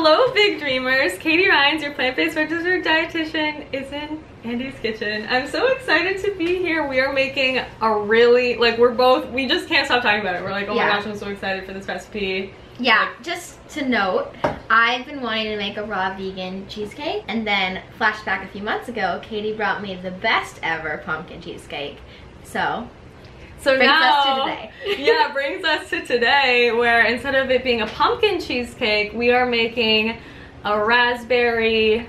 Hello, big dreamers. Katie Rhines, your plant-based registered dietitian, is in Andy's kitchen. I'm so excited to be here. We are making a really, like, we just can't stop talking about it. We're like, oh my gosh, I'm so excited for this recipe. Yeah, just to note, I've been wanting to make a raw vegan cheesecake, and then flashback a few months ago, Katie brought me the best ever pumpkin cheesecake. So brings now, us to today. Yeah, brings us to today, where instead of it being a pumpkin cheesecake, we are making a raspberry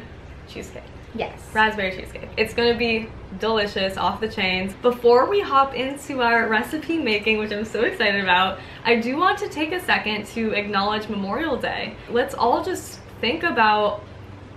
cheesecake. Yes. Raspberry cheesecake. It's gonna be delicious, off the chains. Before we hop into our recipe making, which I'm so excited about, I do want to take a second to acknowledge Memorial Day. Let's all just think about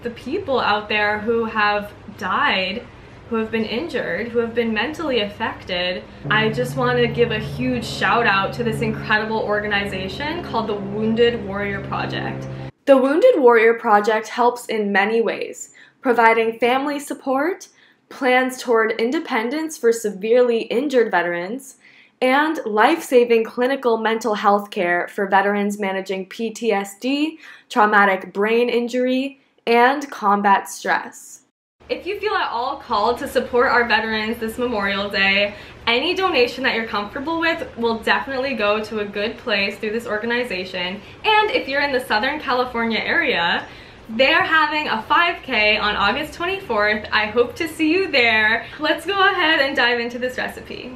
the people out there who have died, who have been injured, who have been mentally affected. I just want to give a huge shout out to this incredible organization called the Wounded Warrior Project. The Wounded Warrior Project helps in many ways, providing family support, plans toward independence for severely injured veterans, and life-saving clinical mental health care for veterans managing PTSD, traumatic brain injury, and combat stress. If you feel at all called to support our veterans this Memorial Day, any donation that you're comfortable with will definitely go to a good place through this organization. And if you're in the Southern California area, they're having a 5K on August 24th. I hope to see you there. Let's go ahead and dive into this recipe.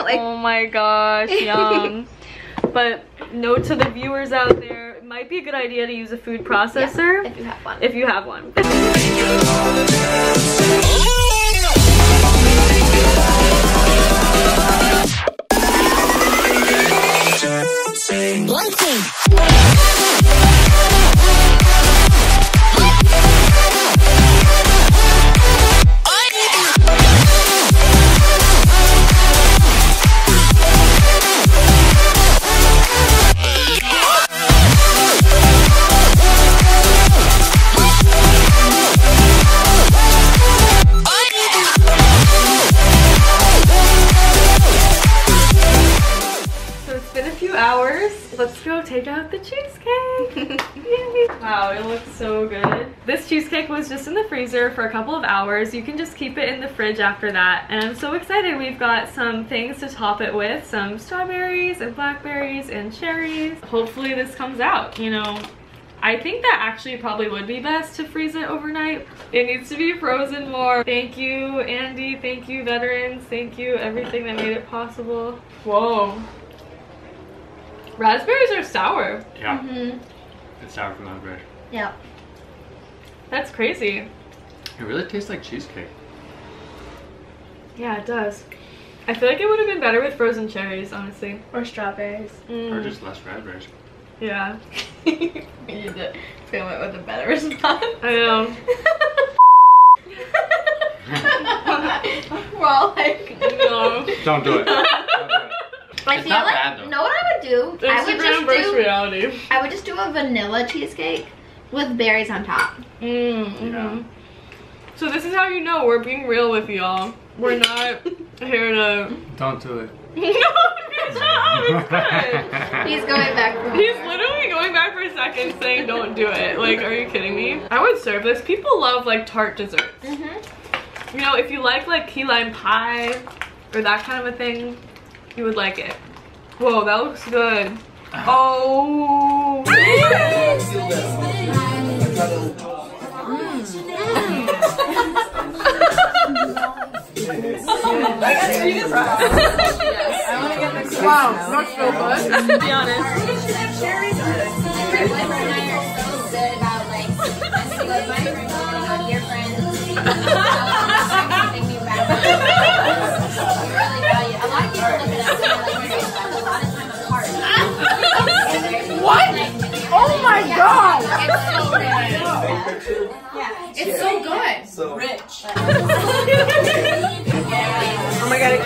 Oh my gosh, yum. But note to the viewers out there, it might be a good idea to use a food processor. Yeah, if you have one. If you have one. Let's go take out the cheesecake. Yay. Wow, it looks so good. This cheesecake was just in the freezer for a couple of hours. You can just keep it in the fridge after that. And I'm so excited. We've got some things to top it with, some strawberries and blackberries and cherries. Hopefully this comes out, you know. I think that actually probably would be best to freeze it overnight. It needs to be frozen more. Thank you, Andy. Thank you, veterans. Thank you, everything that made it possible. Whoa. Raspberries are sour. Yeah. It's sour from that bread. Yeah. That's crazy. It really tastes like cheesecake. Yeah, it does. I feel like it would have been better with frozen cherries, honestly. Or strawberries. Or just less raspberries. Yeah. You did film it with a better response. I know. We're all like, no. Don't do it. Don't do it. I feel like, bad, though. know what I would do? Instagram versus reality. I would just do a vanilla cheesecake with berries on top. Yeah. So this is how you know we're being real with y'all. We're not here to... Don't do it. No, it's not. It's good. He's going back for He's literally going back for a second saying don't do it. Like, are you kidding me? I would serve this. People love like tart desserts. You know, if you like key lime pie or that kind of a thing, you would like it. Whoa, that looks good. Oh. Wow, that's so good. To be honest. What? Oh my god! It's so good. So rich. Oh my god, it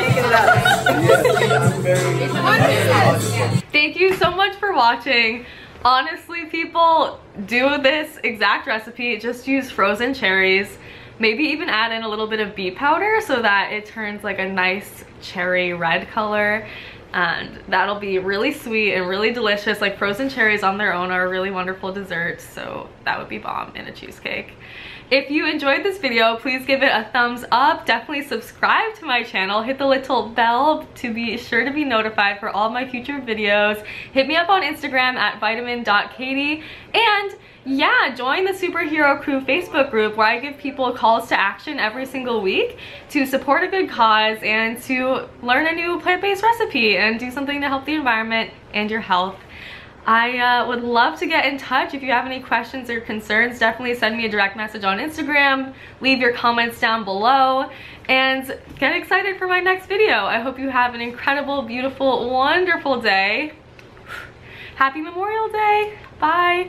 Thank you so much for watching. Honestly, people, do this exact recipe. Just use frozen cherries. Maybe even add in a little bit of beet powder so that it turns like a nice cherry red color. And that'll be really sweet and really delicious. Like, frozen cherries on their own are a really wonderful dessert, so that would be bomb in a cheesecake. If you enjoyed this video, please give it a thumbs up. Definitely subscribe to my channel. Hit the little bell to be sure to be notified for all my future videos. Hit me up on Instagram at vitamin.katie. And yeah, join the Superhero Crew Facebook group where I give people calls to action every single week to support a good cause and to learn a new plant-based recipe and do something to help the environment and your health. I would love to get in touch. If you have any questions or concerns, definitely send me a direct message on Instagram. Leave your comments down below and get excited for my next video. I hope you have an incredible, beautiful, wonderful day. Happy Memorial Day. Bye.